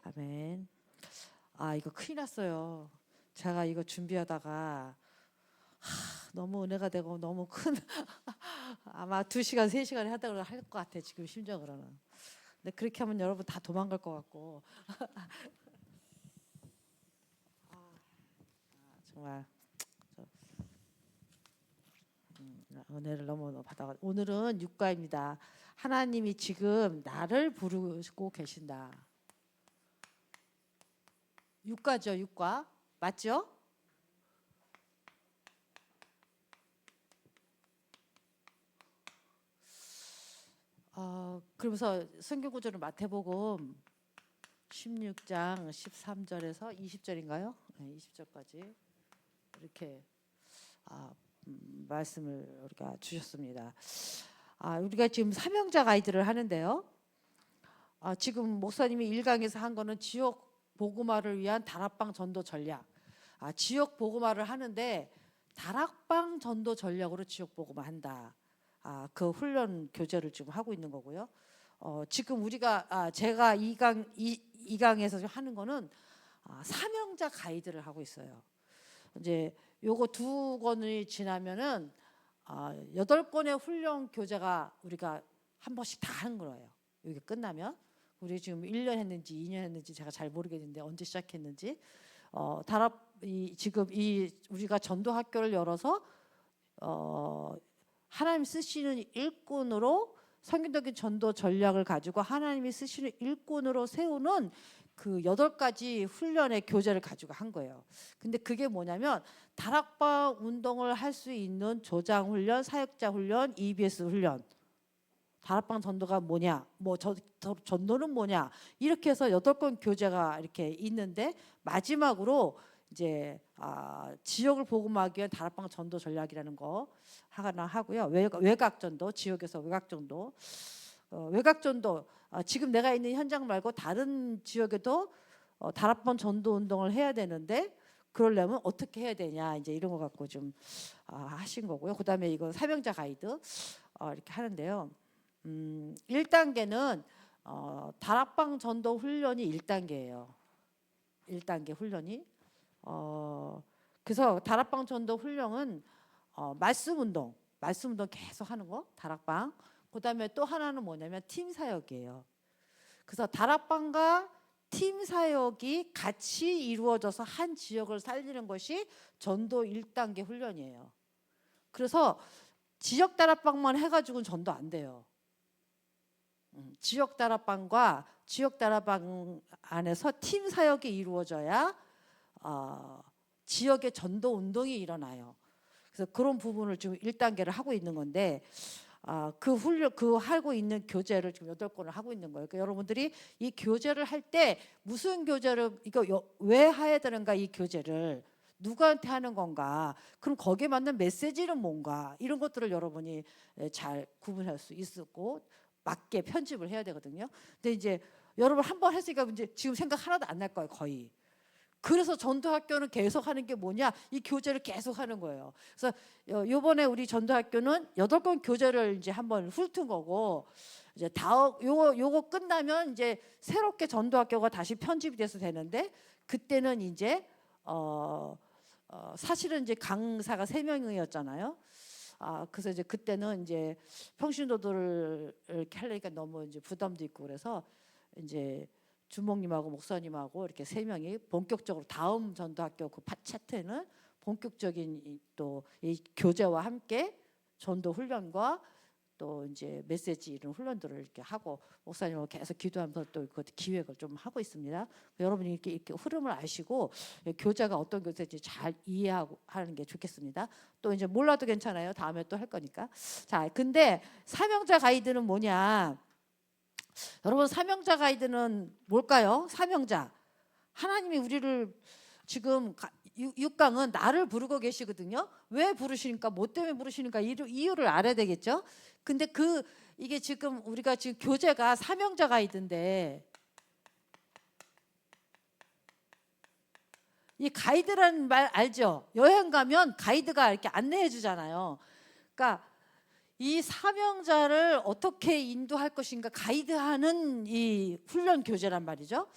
아멘. 이거 큰일 났어요. 제가 이거 준비하다가 너무 은혜가 되고 너무 큰 아마 2시간, 3시간에 하다가 할 것 같아 지금 심정으로는. 근데 그렇게 하면 여러분 다 도망갈 것 같고 정말 은혜를 너무 받아. 오늘은 육과입니다. 하나님이 지금 나를 부르고 계신다. 육과죠, 육과 맞죠? 그러면서 성경 구절은 마태복음 16장 13절에서 20절인가요? 네, 20절까지 이렇게 말씀을 우리가 주셨습니다. 우리가 지금 삼형제 가이드를 하는데요. 지금 목사님이 1강에서 한 거는 지역 복음화를 위한 다락방 전도 전략. 지역 복음화를 하는데 다락방 전도 전략으로 지역 복음화 한다. 그 훈련 교재를 지금 하고 있는 거고요. 지금 우리가 제가 2강에서 하는 거는 삼형제 가이드를 하고 있어요. 이제 요거 2권이 지나면은 8권의 훈련 교재가 우리가 한 번씩 다 하는 거예요. 이게 끝나면 우리 지금 1년 했는지 2년 했는지 제가 잘 모르겠는데 언제 시작했는지 지금 우리가 전도 학교를 열어서 하나님 쓰시는 일꾼으로 성경적인 전도 전략을 가지고 하나님이 쓰시는 일꾼으로 세우는 그 8가지 훈련의 교재를 가지고 한 거예요. 근데 그게 뭐냐면 다락방 운동을 할 수 있는 조장 훈련, 사역자 훈련, EBS 훈련. 다락방 전도가 뭐냐, 전도는 뭐냐, 이렇게 해서 8권 교재가 이렇게 있는데 마지막으로 이제 지역을 복음하기 위한 다락방 전도 전략이라는 거 하나 하고요. 외곽 전도, 지역에서 외곽 전도, 외곽 전도. 지금 내가 있는 현장 말고 다른 지역에도 다락방 전도 운동을 해야 되는데 그러려면 어떻게 해야 되냐, 이제 이런 거 갖고 좀 하신 거고요. 그다음에 이거 삼형제 가이드 이렇게 하는데요. 1단계는 다락방 전도 훈련이 1단계예요. 1단계 훈련이. 그래서 다락방 전도 훈련은 말씀 운동 계속 하는 거, 다락방. 그다음에 또 하나는 뭐냐면 팀 사역이에요. 그래서 다락방과 팀 사역이 같이 이루어져서 한 지역을 살리는 것이 전도 1단계 훈련이에요. 그래서 지역 다락방만 해가지고는 전도 안 돼요. 지역 다락방과 지역 다락방 안에서 팀 사역이 이루어져야 지역의 전도 운동이 일어나요. 그래서 그런 부분을 지금 1단계를 하고 있는 건데 그 하고 있는 교재를 지금 8권을 하고 있는 거예요. 그러니까 여러분들이 이 교재를 할 때 무슨 교재를 이거 왜 해야 되는가, 이 교재를 누구한테 하는 건가, 그럼 거기에 맞는 메시지는 뭔가, 이런 것들을 여러분이 잘 구분할 수 있고 맞게 편집을 해야 되거든요. 근데 이제 여러분 한번 했으니까 이제 지금 생각 하나도 안 날 거예요, 거의. 그래서 전도학교는 계속 하는 게 뭐냐, 이 교재를 계속 하는 거예요. 그래서 요번에 우리 전도학교는 8권 교재를 이제 한번 훑은 거고, 이제 요거 끝나면 이제 새롭게 전도학교가 다시 편집이 돼서 되는데, 그때는 이제 사실은 이제 강사가 3명이었잖아요. 그래서 이제 그때는 이제 평신도들을 이렇게 하려니까 너무 이제 부담도 있고, 그래서 이제 주목님하고 목사님하고 이렇게 3명이 본격적으로 다음 전도학교 그 차트에는 본격적인 또 이 교재와 함께 전도 훈련과 또 이제 메시지 이런 훈련들을 이렇게 하고 목사님하고 계속 기도하면서 또 그 기획을 좀 하고 있습니다. 여러분이 이렇게 흐름을 아시고 교재가 어떤 교재인지 잘 이해하고 하는 게 좋겠습니다. 또 이제 몰라도 괜찮아요. 다음에 또 할 거니까. 자, 근데 삼형제 가이드는 뭐냐? 여러분, 삼형제 가이드는 뭘까요? 삼형자. 하나님이 우리를 지금 6강은 나를 부르고 계시거든요. 왜 부르시니까, 뭐 때문에 부르시니까 이유를 알아야 되겠죠. 근데 이게 지금 우리가 지금 교재가 삼형제 가이드인데, 이 가이드라는 말 알죠? 여행 가면 가이드가 이렇게 안내해 주잖아요. 그러니까 이 사명자를 어떻게 인도할 것인가 가이드하는 이 훈련 교재란 말이죠.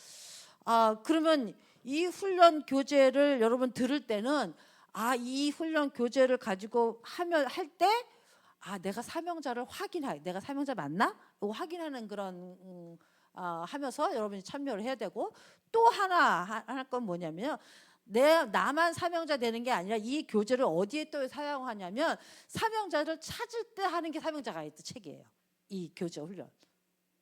그러면 이 훈련 교재를 여러분 들을 때는 이 훈련 교재를 가지고 할 때 내가 사명자를 확인해. 내가 사명자 맞나? 이거 확인하는 그런 하면서 여러분이 참여를 해야 되고, 또 하나 할 건 뭐냐면 나만 사명자 되는 게 아니라 이 교재를 어디에 또 사용하냐면 사명자를 찾을 때 하는 게 사명자 가이드 책이에요. 이 교재 훈련.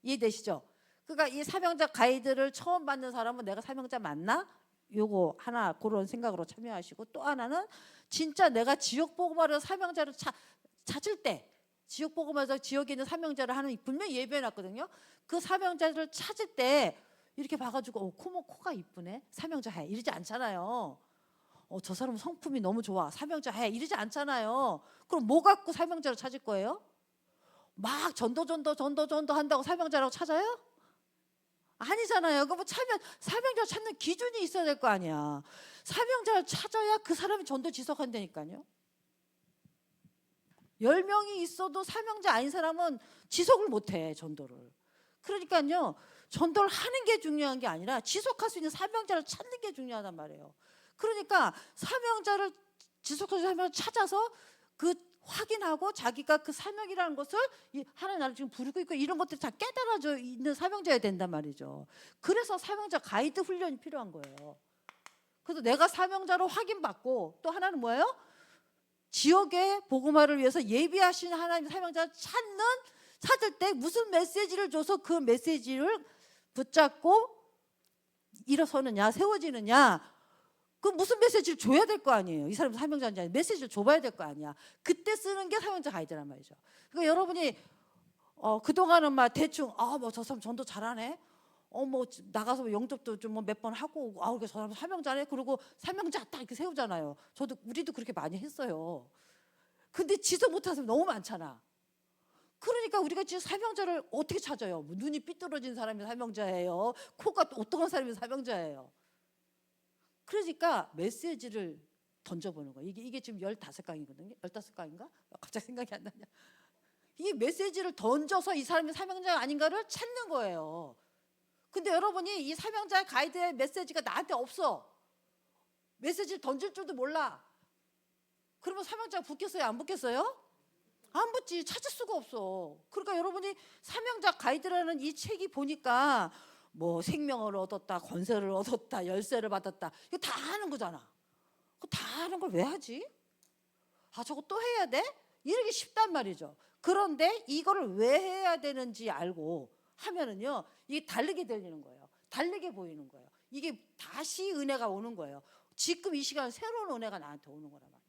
이해되시죠? 그러니까 이 사명자 가이드를 처음 받는 사람은 내가 사명자 맞나? 요거 하나 그런 생각으로 참여하시고, 또 하나는 진짜 내가 지역복음화로 사명자를 찾을 때, 지역복음화에서 지역에 있는 사명자를 하는 분명히 예배해놨거든요. 그 사명자를 찾을 때 이렇게 봐가지고 코가 이쁘네, 사명자 해, 이러지 않잖아요. 저 사람 성품이 너무 좋아, 사명자 해, 이러지 않잖아요. 그럼 뭐 갖고 사명자를 찾을 거예요? 막 전도 한다고 사명자라고 찾아요? 아니잖아요. 그럼 사명자 찾는 기준이 있어야 될 거 아니야. 사명자를 찾아야 그 사람이 전도 지속한다니까요. 10명이 있어도 사명자 아닌 사람은 지속을 못해, 전도를. 그러니까요, 전도를 하는 게 중요한 게 아니라 지속할 수 있는 사명자를 찾는 게 중요하단 말이에요. 그러니까 사명자를 지속할 수 있는 사명을 찾아서 그 확인하고 자기가 그 사명이라는 것을 하나님 나를 지금 부르고 있고 이런 것들이 다 깨달아져 있는 사명자여야 된단 말이죠. 그래서 사명자 가이드 훈련이 필요한 거예요. 그래서 내가 사명자로 확인받고, 또 하나는 뭐예요? 지역의 복음화를 위해서 예비하신 하나님 사명자를 찾을 때 무슨 메시지를 줘서 그 메시지를 붙잡고 일어서느냐, 세워지느냐, 그 무슨 메시지를 줘야 될 거 아니에요. 이 사람이 사명자인지 아니면 메시지를 줘봐야 될 거 아니야. 그때 쓰는 게 사명자 가이드란 말이죠. 그러니까 여러분이 그동안은 막 대충 뭐 저 사람 전도 잘하네, 뭐 나가서 영접도 좀 몇 번 하고, 저 사람 사명자네, 그리고 사명자 딱 이렇게 세우잖아요. 우리도 그렇게 많이 했어요. 근데 지속 못하는 사람 너무 많잖아. 그러니까 우리가 지금 사명자를 어떻게 찾아요? 뭐 눈이 삐뚤어진 사람이 사명자예요, 코가 어떤 사람이 사명자예요. 그러니까 메시지를 던져보는 거예요. 이게 지금 15강이거든요. 15강인가? 갑자기 생각이 안 나냐. 이 메시지를 던져서 이 사람이 사명자가 아닌가를 찾는 거예요. 근데 여러분이 이 사명자 가이드의 메시지가 나한테 없어. 메시지를 던질 줄도 몰라. 그러면 사명자가 붙겠어요? 안 붙겠어요? 안 붙지. 찾을 수가 없어. 그러니까 여러분이 사명자 가이드라는 이 책이 보니까 뭐 생명을 얻었다, 권세를 얻었다, 열쇠를 받았다, 이거 다 하는 거잖아. 다 하는 걸 왜 하지? 저거 또 해야 돼? 이러기 쉽단 말이죠. 그런데 이거를 왜 해야 되는지 알고 하면은요, 이게 다르게 들리는 거예요. 다르게 보이는 거예요. 이게 다시 은혜가 오는 거예요. 지금 이 시간 새로운 은혜가 나한테 오는 거란 말이죠.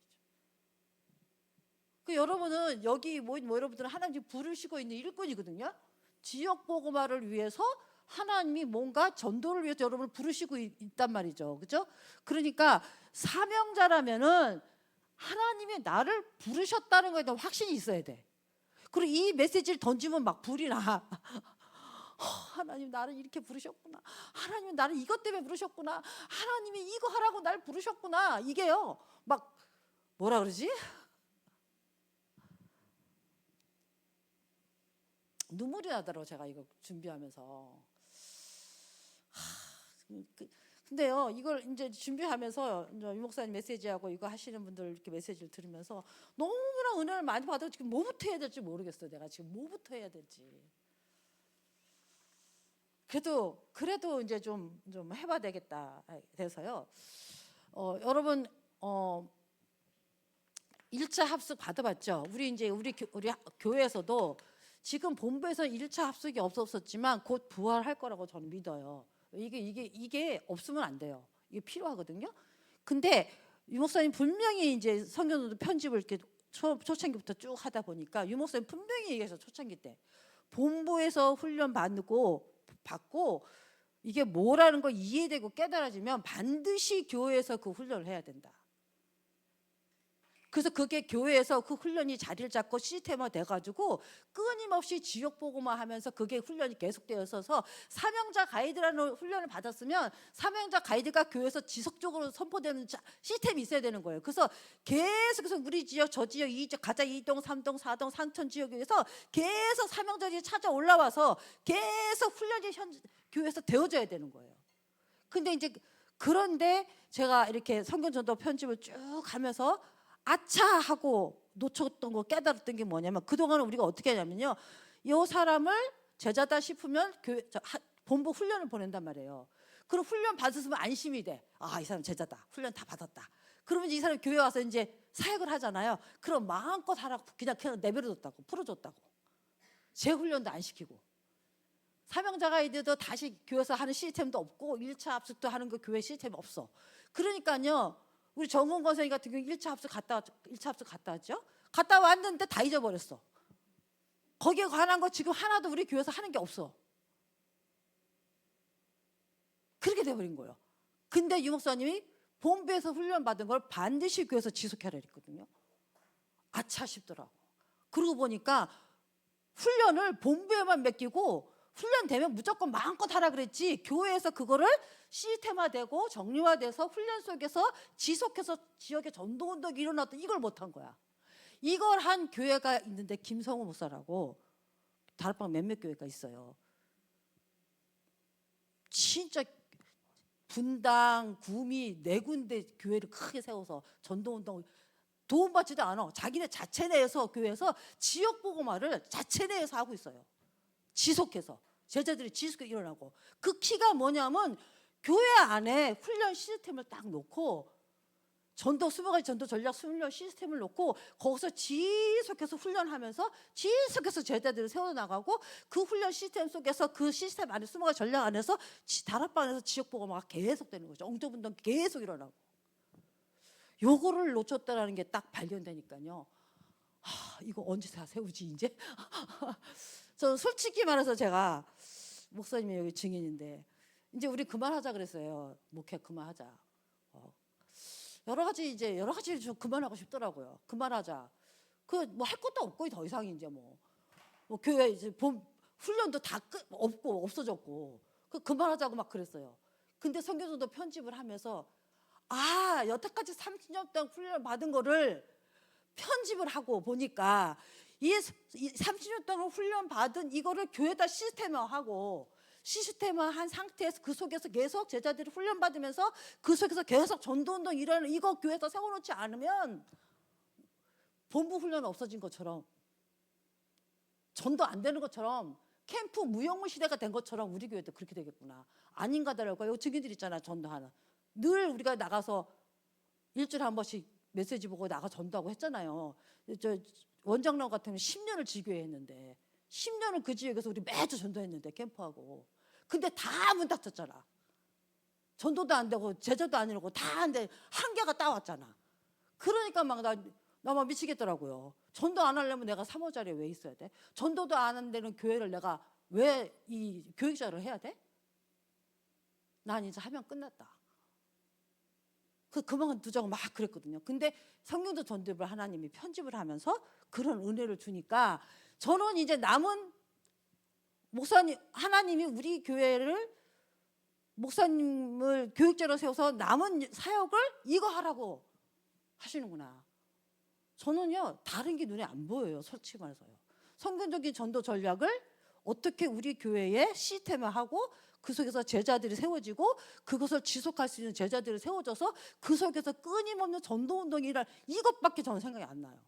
여러분은 여기 여러분들은 하나님 부르시고 있는 일꾼이거든요. 지역 복음화를 위해서 하나님이 뭔가 전도를 위해서 여러분을 부르시고 있단 말이죠. 그렇죠? 그러니까 사명자라면은 하나님이 나를 부르셨다는 거에 대한 확신이 있어야 돼. 그리고 이 메시지를 던지면 막 불이 나. 하나님 나를 이렇게 부르셨구나. 하나님 나를 이것 때문에 부르셨구나. 하나님이 이거 하라고 날 부르셨구나. 이게요, 막 뭐라 그러지? 눈물이 나더라고, 제가 이거 준비하면서. 근데요, 이걸 이제 준비하면서 유 목사님 메시지하고 이거 하시는 분들 이렇게 메시지를 들으면서 너무나 은혜를 많이 받아서 지금 뭐부터 해야 될지 모르겠어요. 내가 지금 뭐부터 해야 될지. 그래도 이제 좀 해봐야 되겠다 돼서요. 여러분 1차 합숙 받아봤죠? 우리 교회에서도 지금 본부에서 1차 합숙이 없었지만 곧 부활할 거라고 저는 믿어요. 이게 없으면 안 돼요. 이게 필요하거든요. 근데 유 목사님 분명히 이제 성경도 편집을 이렇게 초창기부터 쭉 하다 보니까 유 목사님 분명히 얘기해서 초창기 때 본부에서 훈련 받고 이게 뭐라는 걸 이해되고 깨달아지면 반드시 교회에서 그 훈련을 해야 된다. 그래서 그게 교회에서 그 훈련이 자리를 잡고 시스템화 돼가지고 끊임없이 지역 복음화 하면서 그게 훈련이 계속되어 있어서 사명자 가이드라는 훈련을 받았으면 사명자 가이드가 교회에서 지속적으로 선포되는 시스템이 있어야 되는 거예요. 그래서 계속해서 우리 지역, 저 지역, 이 지역, 가자 2동, 3동, 4동, 상천 지역에서 계속 사명자들이 찾아 올라와서 계속 훈련이 교회에서 되어져야 되는 거예요. 근데 이제 그런데 제가 이렇게 성경전도 편집을 쭉 하면서 아차 하고 놓쳤던 거 깨달았던 게 뭐냐면, 그동안은 우리가 어떻게 하냐면요, 이 사람을 제자다 싶으면 본부 훈련을 보낸단 말이에요. 그럼 훈련 받았으면 안심이 돼. 아, 이 사람 제자다. 훈련 다 받았다. 그러면 이 사람 교회 와서 이제 사역을 하잖아요. 그럼 마음껏 하라고 그냥 내버려뒀다고, 풀어줬다고. 재훈련도 안 시키고. 사명자 가이드도 다시 교회에서 하는 시스템도 없고 1차 합숙도 하는 거 교회 시스템이 없어. 그러니까요, 우리 정원 권사님 같은 경우 1차 합숙 갔다 왔죠. 갔다 왔는데 다 잊어버렸어. 거기에 관한 거 지금 하나도 우리 교회에서 하는 게 없어. 그렇게 돼버린 거예요. 근데 유 목사님이 본부에서 훈련 받은 걸 반드시 교회에서 지속해라 했거든요. 아차 싶더라고. 그러고 보니까 훈련을 본부에만 맡기고 훈련되면 무조건 마음껏 하라 그랬지, 교회에서 그거를 시스템화되고 정리화돼서 훈련 속에서 지속해서 지역에 전도운동이 일어났던 이걸 못한 거야. 이걸 한 교회가 있는데 김성우 목사라고 다락방 몇몇 교회가 있어요. 진짜 분당, 구미 네 군데 교회를 크게 세워서 전도운동 도움받지도 않아. 자기네 자체 내에서 교회에서 지역 복음화를 자체 내에서 하고 있어요. 지속해서 제자들이 지속해서 일어나고. 그 키가 뭐냐면 교회 안에 훈련 시스템을 딱 놓고 전도 20가지 전도 전략 훈련 시스템을 놓고 거기서 지속해서 훈련하면서 지속해서 제자들을 세워나가고, 그 훈련 시스템 속에서 그 시스템 안에 20가지 전략 안에서 다락방 안에서 지역 복음화가 계속되는 거죠. 엉뚱분동 계속 일어나고. 요거를 놓쳤다라는 게 딱 발견되니까요, 이거 언제 다 세우지 이제? 저는 솔직히 말해서 제가 목사님이 여기 증인인데 이제 우리 그만하자 그랬어요. 목회 그만하자. 여러 가지 좀 그만하고 싶더라고요. 그만하자. 그 뭐 할 것도 없고 더 이상 이제 뭐 교회 이제 훈련도 다 없어졌고 그만하자고 막 그랬어요. 근데 성경전도 편집을 하면서 여태까지 30년 동안 훈련 받은 거를 편집을 하고 보니까 이 30년 동안 훈련 받은 이거를 교회에다 시스템화한 상태에서 그 속에서 계속 제자들이 훈련 받으면서 그 속에서 계속 전도운동 일하는 이거 교회에서 세워놓지 않으면 본부 훈련 없어진 것처럼, 전도 안 되는 것처럼, 캠프 무용무 시대가 된 것처럼 우리 교회도 그렇게 되겠구나. 아닌가더라고요. 여기 증인들 있잖아요. 전도하는. 늘 우리가 나가서 일주일에 한 번씩 메시지 보고 나가 전도하고 했잖아요. 저 원장老같으면 10년을 지교회 했는데 10년을 그 지역에서 우리 매주 전도했는데 캠프하고. 근데 다 문 닫혔잖아. 전도도 안 되고 제자도 안 이러고 다 하는데 한계가 따왔잖아. 그러니까 막 나 미치겠더라고요. 전도 안 하려면 내가 사모자리에 왜 있어야 돼? 전도도 안 하는 데는 교회를 내가 왜 이 교육자를 해야 돼? 난 이제 하면 끝났다. 그만두자고 막 그랬거든요. 근데 성경도 전도를 하나님이 편집을 하면서 그런 은혜를 주니까 저는 이제 남은 목사님, 하나님이 우리 교회를 목사님을 교육자로 세워서 남은 사역을 이거 하라고 하시는구나. 저는요 다른 게 눈에 안 보여요. 솔직히 말해서요. 성경적인 전도 전략을 어떻게 우리 교회에 시스템화하고 그 속에서 제자들이 세워지고 그것을 지속할 수 있는 제자들이 세워져서 그 속에서 끊임없는 전도운동이란 이것밖에 저는 생각이 안 나요.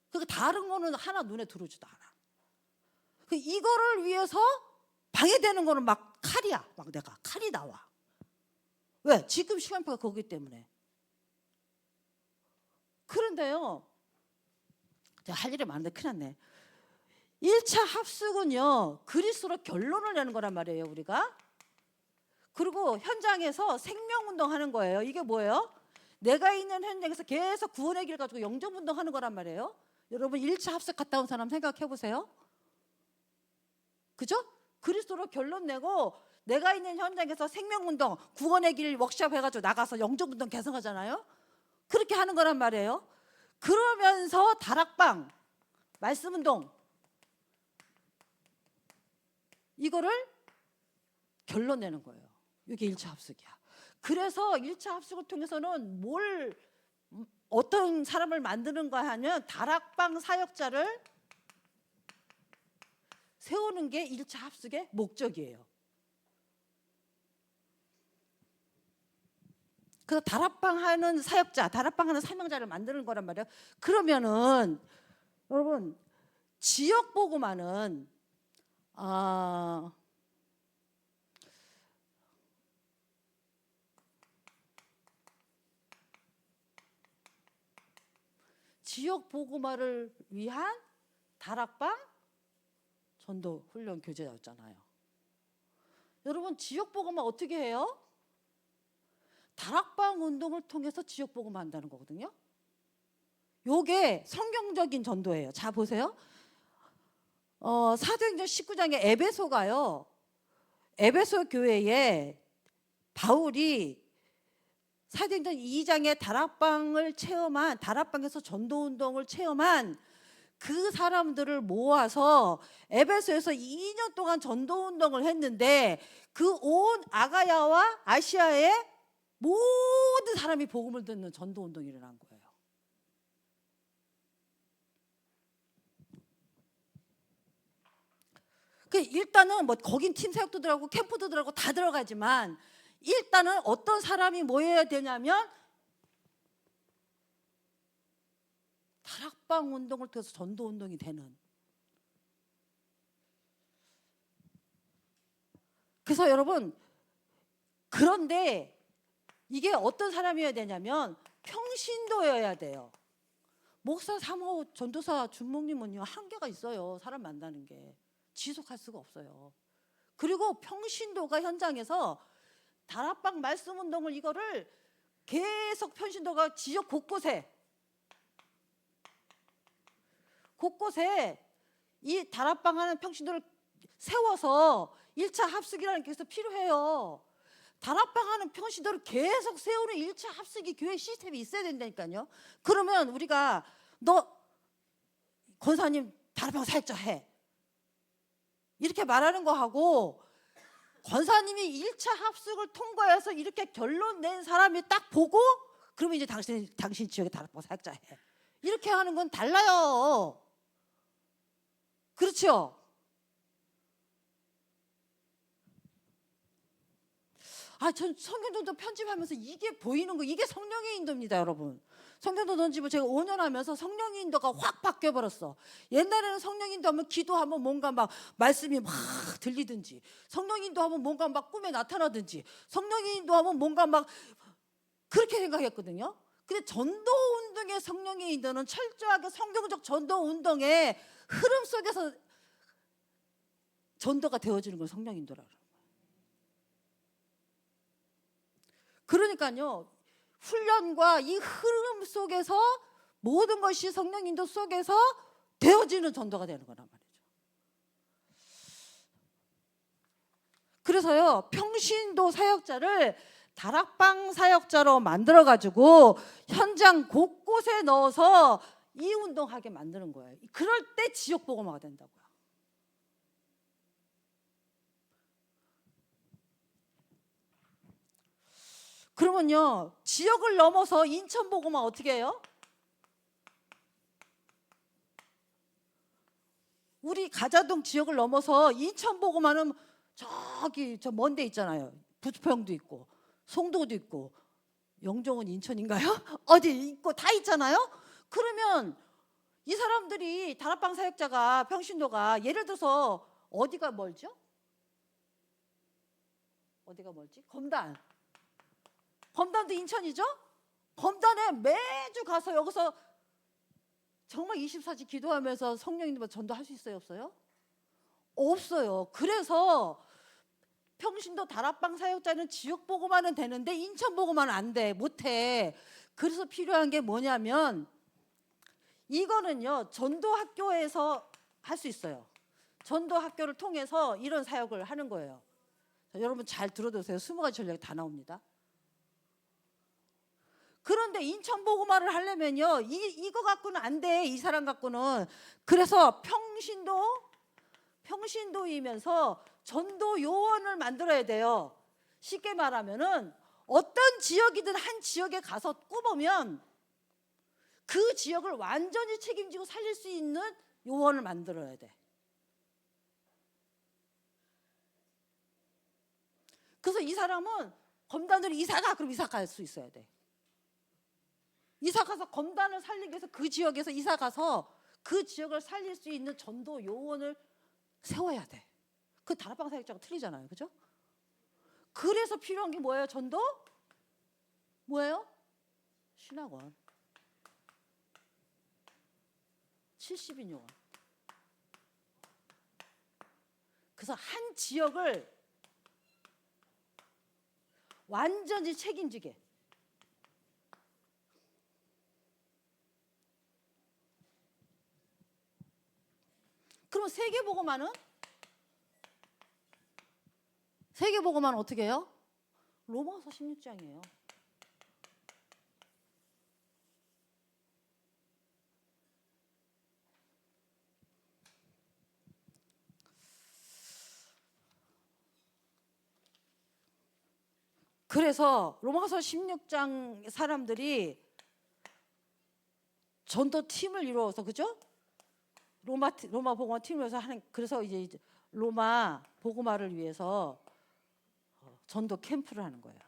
그러니까 다른 거는 하나 눈에 들어오지도 않아. 이거를 위해서 방해되는 거는 막 칼이야. 막 내가 칼이 나와. 왜? 지금 시간표가 거기 때문에. 그런데요, 제가 할 일이 많은데 큰일 났네. 1차 합숙은요 그리스도로 결론을 내는 거란 말이에요, 우리가. 그리고 현장에서 생명운동 하는 거예요. 이게 뭐예요? 내가 있는 현장에서 계속 구원의 길 가지고 영접운동 하는 거란 말이에요. 여러분 1차 합숙 갔다 온 사람 생각해 보세요. 그죠? 그리스도로 결론 내고 내가 있는 현장에서 생명운동, 구원의 길 워크숍 해가지고 나가서 영접운동 개성하잖아요. 그렇게 하는 거란 말이에요. 그러면서 다락방, 말씀운동 이거를 결론 내는 거예요. 이게 1차 합숙이야. 그래서 1차 합숙을 통해서는 어떤 사람을 만드는가 하면 다락방 사역자를 세우는 게 1차 합숙의 목적이에요. 그래서 다락방 하는 사역자, 다락방 하는 사명자를 만드는 거란 말이에요. 그러면은 여러분 지역 복음화는 지역 복음화를 위한 다락방 전도 훈련 교재였잖아요. 여러분 지역 복음화 어떻게 해요? 다락방 운동을 통해서 지역 복음화 한다는 거거든요. 요게 성경적인 전도예요. 자 보세요. 사도행전 19장에 에베소가요. 에베소 교회에 바울이 사도행전 2장에 다락방에서 전도운동을 체험한 그 사람들을 모아서 에베소에서 2년 동안 전도운동을 했는데 그 온 아가야와 아시아의 모든 사람이 복음을 듣는 전도운동이 일어난 거예요. 일단은 뭐 거긴 팀 사역도 들어가고 캠프도 들어가고 다 들어가지만 일단은 어떤 사람이 모여야 되냐면 다락방 운동을 통해서 전도 운동이 되는. 그래서 여러분 그런데 이게 어떤 사람이어야 되냐면 평신도여야 돼요. 목사, 사모, 전도사, 주목님은요 한계가 있어요. 사람 만나는 게 지속할 수가 없어요. 그리고 평신도가 현장에서 다락방 말씀 운동을 이거를 계속 평신도가 지역 곳곳에 이 다락방 하는 평신도를 세워서 1차 합숙이라는 게 필요해요. 다락방 하는 평신도를 계속 세우는 1차 합숙이 교회 시스템이 있어야 된다니까요. 그러면 우리가 너 권사님 다락방 사역자 해 이렇게 말하는 거하고 권사님이 1차 합숙을 통과해서 이렇게 결론 낸 사람이 딱 보고 그러면 이제 당신 지역에 다락방 사역자 해 이렇게 하는 건 달라요. 그렇죠? 전 성경전도 편집하면서 이게 보이는 거 이게 성령의 인도입니다, 여러분. 성경도 던지고 제가 5년 하면서 성령의 인도가 확 바뀌어 버렸어. 옛날에는 성령의 인도하면 기도하면 뭔가 막 말씀이 막 들리든지, 성령의 인도하면 뭔가 막 꿈에 나타나든지, 성령의 인도하면 뭔가 막 그렇게 생각했거든요. 근데 전도 운동의 성령의 인도는 철저하게 성경적 전도 운동의 흐름 속에서 전도가 되어지는 걸 성령 인도라 그래요. 그러니까요, 훈련과 이 흐름 속에서 모든 것이 성령 인도 속에서 되어지는 전도가 되는 거란 말이죠. 그래서요, 평신도 사역자를 다락방 사역자로 만들어 가지고 현장 곳곳에 넣어서 이 운동하게 만드는 거예요. 그럴 때 지역 복음화가 된다고요. 그러면요, 지역을 넘어서 인천 복음화 어떻게 해요? 우리 가자동 지역을 넘어서 인천 복음화는 저기 저 먼 데 있잖아요. 부평도 있고 송도도 있고 영종은 인천인가요? 어디 있고 다 있잖아요. 그러면 이 사람들이 다락방 사역자가 평신도가 예를 들어서 어디가 멀죠? 어디가 멀지? 검단도 인천이죠? 검단에 매주 가서 여기서 정말 24시 기도하면서 성령님과 전도할 수 있어요? 없어요? 없어요. 그래서 평신도 다락방 사역자는 지역 보고만은 되는데 인천 보고만은 안 돼. 못해. 그래서 필요한 게 뭐냐면 이거는요, 전도학교에서 할 수 있어요. 전도학교를 통해서 이런 사역을 하는 거예요. 자, 여러분 잘 들어두세요. 20가지 전략이 다 나옵니다. 그런데 인천 보고마를 하려면요, 이거 갖고는 안 돼. 이 사람 갖고는. 그래서 평신도이면서 전도 요원을 만들어야 돼요. 쉽게 말하면은 어떤 지역이든 한 지역에 가서 꼽으면 그 지역을 완전히 책임지고 살릴 수 있는 요원을 만들어야 돼. 그래서 이 사람은 검단으로 이사가. 그럼 이사 갈 수 있어야 돼. 이사 가서 검단을 살리기 위해서 그 지역에서 이사 가서 그 지역을 살릴 수 있는 전도 요원을 세워야 돼. 그 다락방 사역자가 틀리잖아요. 그죠? 그래서 필요한 게 뭐예요? 전도? 뭐예요? 신학원. 70인 요원. 그래서 한 지역을 완전히 책임지게. 그럼 세계보고만은? 세계보고만은 어떻게 해요? 로마서 16장이에요. 그래서 로마서 16장 사람들이 전도 팀을 이루어서, 그죠? 로마 복음화 팀을 위해서 하는. 그래서 이제 로마 복음화를 위해서 전도 캠프를 하는 거예요.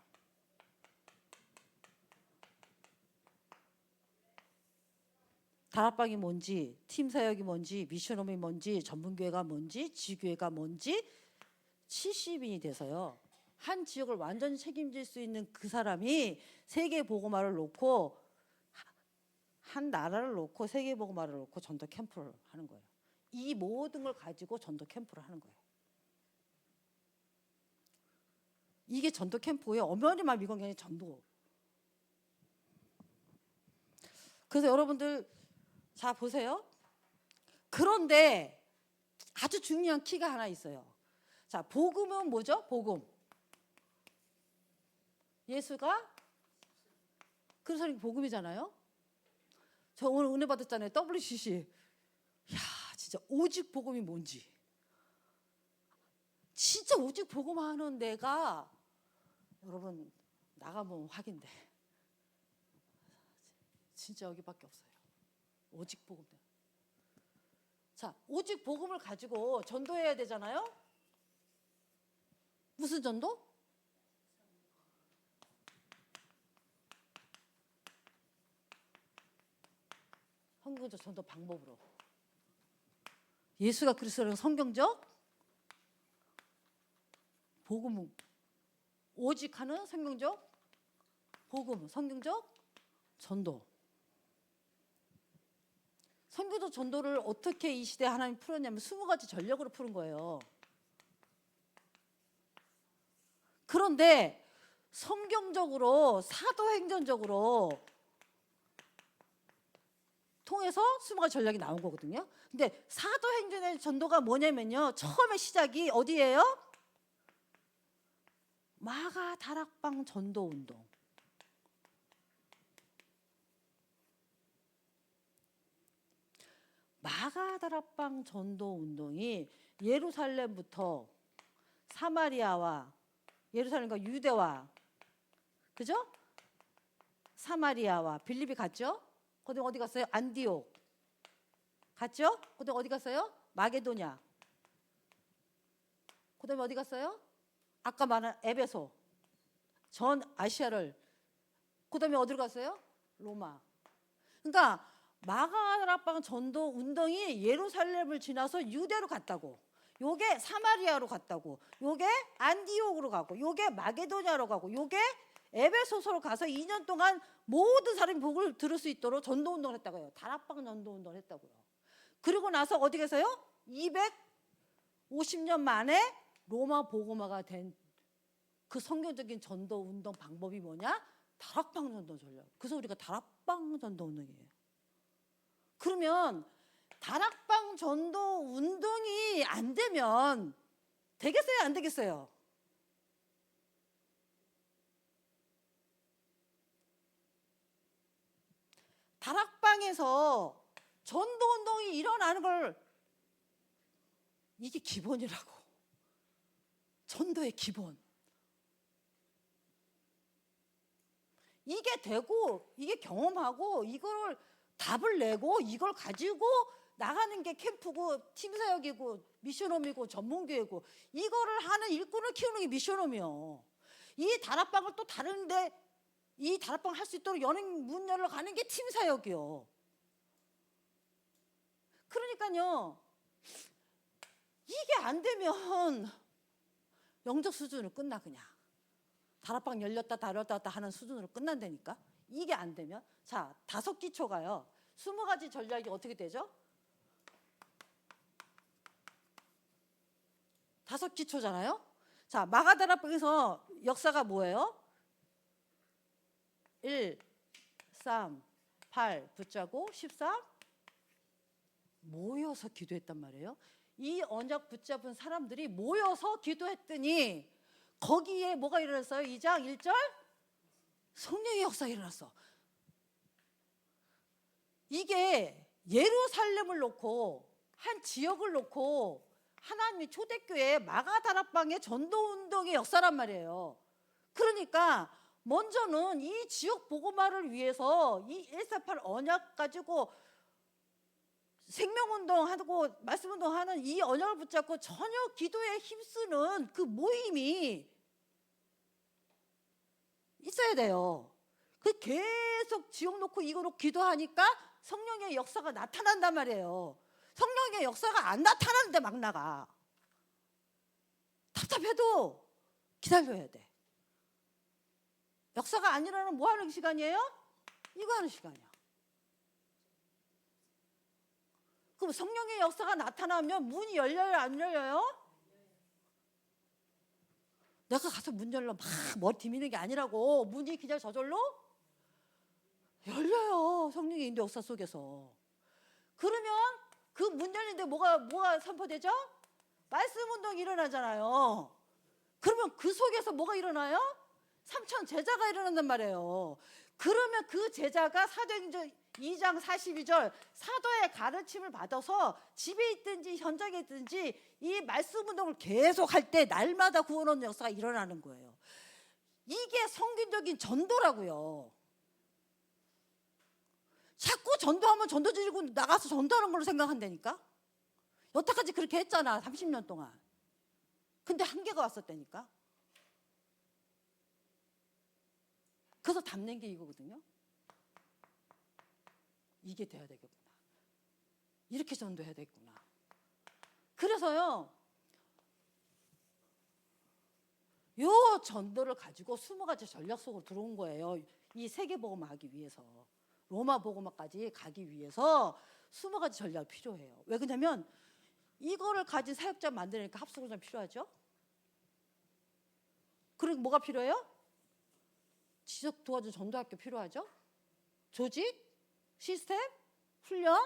다락방이 뭔지, 팀 사역이 뭔지, 미션홈이 뭔지, 전문교회가 뭔지, 지교회가 뭔지 70인이 돼서요. 한 지역을 완전히 책임질 수 있는 그 사람이 세계 복음화를 놓고, 한 나라를 놓고 세계 복음화를 놓고 전도 캠프를 하는 거예요. 이 모든 걸 가지고 전도 캠프를 하는 거예요. 이게 전도 캠프예요. 어머니만 미건경이 전도. 그래서 여러분들 자 보세요. 그런데 아주 중요한 키가 하나 있어요. 자, 복음은 뭐죠? 복음. 예수가 그리스도는 복음이잖아요. 저 오늘 은혜 받았잖아요. WCC. 야, 진짜 오직 복음이 뭔지. 진짜 오직 복음하는 데가 여러분 나가면 확인돼. 진짜 여기밖에 없어요. 오직 복음. 자, 오직 복음을 가지고 전도해야 되잖아요. 무슨 전도? 성경적 전도 방법으로. 예수가 그리스도라는 성경적 복음, 오직 하는 성경적 복음, 성경적 전도. 성경적 전도를 어떻게 이 시대에 하나님 풀었냐면 20가지 전략으로 푸는 거예요. 그런데 성경적으로 사도행전적으로 통해서 20가지 전략이 나온 거거든요. 근데 사도행전의 전도가 뭐냐면요. 처음에 시작이 어디예요? 마가 다락방 전도 운동. 마가 다락방 전도 운동이 예루살렘부터 사마리아와 예루살렘과 유대와, 그죠? 사마리아와 빌립이 갔죠? 그다음 어디 갔어요? 안디옥 갔죠? 그다음 어디 갔어요? 마게도냐. 그다음에 어디 갔어요? 아까 말한 에베소, 전 아시아를. 그다음에 어디로 갔어요? 로마. 그러니까 마가다락방 전도 운동이 예루살렘을 지나서 유대로 갔다고. 요게 사마리아로 갔다고. 요게 안디옥으로 가고, 요게 마게도냐로 가고, 요게 에베소서로 가서 2년 동안 모든 사람이 복을 들을 수 있도록 전도 운동을 했다고요. 다락방 전도 운동을 했다고요. 그리고 나서 어디 계세요? 250년 만에 로마 복음화가 된 그 성경적인 전도 운동 방법이 뭐냐? 다락방 전도 전략. 그래서 우리가 다락방 전도 운동이에요. 그러면 다락방 전도 운동이 안 되면 되겠어요? 안 되겠어요? 다락방에서 전도 운동이 일어나는 걸, 이게 기본이라고. 전도의 기본. 이게 되고, 이게 경험하고, 이걸 답을 내고, 이걸 가지고 나가는 게 캠프고, 팀사역이고, 미션홈이고, 전문교회고, 이거를 하는 일꾼을 키우는 게 미션홈이요. 이 다락방을 또 다른데 이 다락방을 할 수 있도록 여는 문 열러 가는 게 팀 사역이요. 그러니까요, 이게 안 되면 영적 수준으로 끝나. 그냥 다락방 열렸다 닫았다 하는 수준으로 끝난다니까. 이게 안 되면. 자, 5기초가요 20가지 전략이 어떻게 되죠? 5기초잖아요. 자, 마가다락방에서 역사가 뭐예요? 1, 3, 8 붙잡고 13 모여서 기도했단 말이에요. 이 언약 붙잡은 사람들이 모여서 기도했더니 거기에 뭐가 일어났어요? 2장 1절 성령의 역사가 일어났어. 이게 예루살렘을 놓고 한 지역을 놓고 하나님이 초대교회 마가다락방의 전도운동의 역사란 말이에요. 그러니까 먼저는 이 지역 복음화를 위해서 이 148 언약 가지고 생명운동하고 말씀운동하는 이 언약을 붙잡고 전혀 기도에 힘쓰는 그 모임이 있어야 돼요. 그 계속 지역 놓고 이거 놓고 기도하니까 성령의 역사가 나타난단 말이에요. 성령의 역사가 안 나타나는데 막 나가. 답답해도 기다려야 돼. 역사가 안 일어나면 뭐 하는 시간이에요? 이거 하는 시간이야. 그럼 성령의 역사가 나타나면 문이 열려요, 안 열려요? 내가 가서 문 열러 막 머리 디미는 게 아니라고. 문이 그냥 저절로 열려요. 성령의 인도 역사 속에서. 그러면 그 문 열리는데 뭐가 선포되죠? 말씀 운동이 일어나잖아요. 그러면 그 속에서 뭐가 일어나요? 3천 제자가 일어난단 말이에요. 그러면 그 제자가 사도행전 2장 42절 사도의 가르침을 받아서 집에 있든지 현장에 있든지 이 말씀 운동을 계속 할 때 날마다 구원 얻는 역사가 일어나는 거예요. 이게 성균적인 전도라고요. 자꾸 전도하면 전도 지르고 나가서 전도하는 걸로 생각한다니까. 여태까지 그렇게 했잖아, 30년 동안. 근데 한계가 왔었다니까. 그래서 담는 게 이거거든요. 이게 돼야 되겠구나. 이렇게 전도해야 되겠구나. 그래서요, 요 전도를 가지고 20가지 전략 속으로 들어온 거예요. 이 세계복음화하기 위해서. 로마 복음화까지 가기 위해서 20가지 전략이 필요해요. 왜 그러냐면 이거를 가진 사역자 만드니까 합숙을 좀 필요하죠. 그리고 뭐가 필요해요? 지적 도와준 전도학교 필요하죠. 조직, 시스템, 훈련,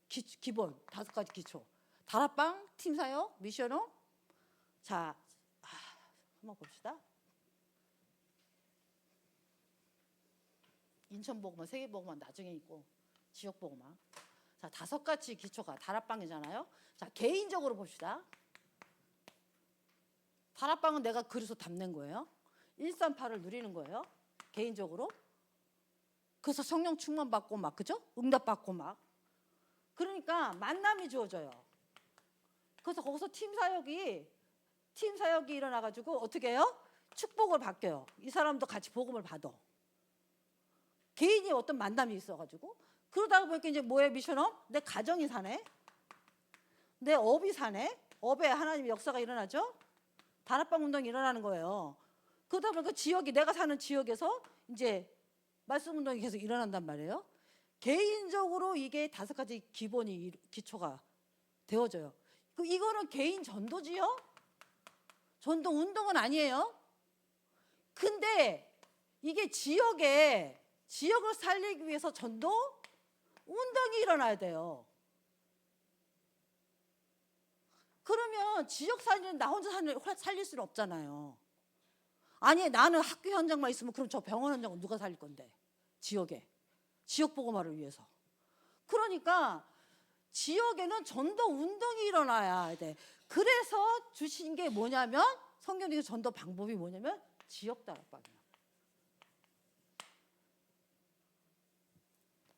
기본 5가지 기초. 다락방, 팀사역, 미션홈. 자, 한번 봅시다. 인천복음화, 세계복음화 나중에 있고 지역복음화. 자, 5가지 기초가 다락방이잖아요. 자, 개인적으로 봅시다. 다락방은 내가 그래서 담는 거예요. 138을 누리는 거예요. 개인적으로. 그래서 성령 충만 받고 막, 그죠? 응답 받고 막. 그러니까 만남이 주어져요. 그래서 거기서 팀 사역이 일어나가지고 어떻게 해요? 축복을 바뀌어요. 이 사람도 같이 복음을 받아. 개인이 어떤 만남이 있어가지고. 그러다가 보니까 이제 뭐에 미션업? 내 가정이 사네. 내 업이 사네. 업에 하나님의 역사가 일어나죠. 다락방 운동이 일어나는 거예요. 그러다 보니까 지역이, 내가 사는 지역에서 이제 말씀 운동이 계속 일어난단 말이에요. 개인적으로 이게 5가지 기본이, 기초가 되어져요. 이거는 개인 전도지요? 전도 운동은 아니에요. 근데 이게 지역을 살리기 위해서 전도 운동이 일어나야 돼요. 그러면 지역 살리는 나 혼자 살릴 수는 없잖아요. 아니, 나는 학교 현장만 있으면 그럼 저 병원 현장은 누가 살릴 건데? 지역에. 지역 복음화를 위해서. 그러니까 지역에는 전도 운동이 일어나야 돼. 그래서 주신 게 뭐냐면, 성경의 전도 방법이 뭐냐면 지역 다락방이에요.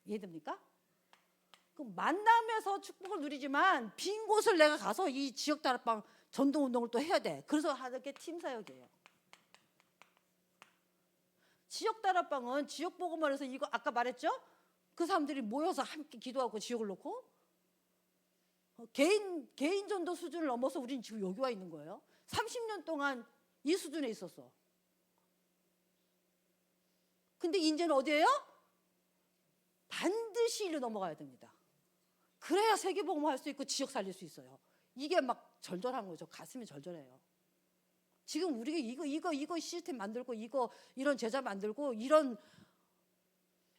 이해됩니까? 그럼 만남에서 축복을 누리지만 빈 곳을 내가 가서 이 지역 다락방 전도 운동을 또 해야 돼. 그래서 하는 게 팀 사역이에요. 지역 다락방은 지역 복음을 해서 이거 아까 말했죠? 그 사람들이 모여서 함께 기도하고 지역을 놓고 개인 전도 수준을 넘어서 우리는 지금 여기 와 있는 거예요. 30년 동안 이 수준에 있었어. 근데 이제는 어디예요? 반드시 일로 넘어가야 됩니다. 그래야 세계복음 할 수 있고 지역 살릴 수 있어요. 이게 막 절절한 거죠. 가슴이 절절해요. 지금 우리가 이거 시스템 만들고 이런 제자 만들고 이런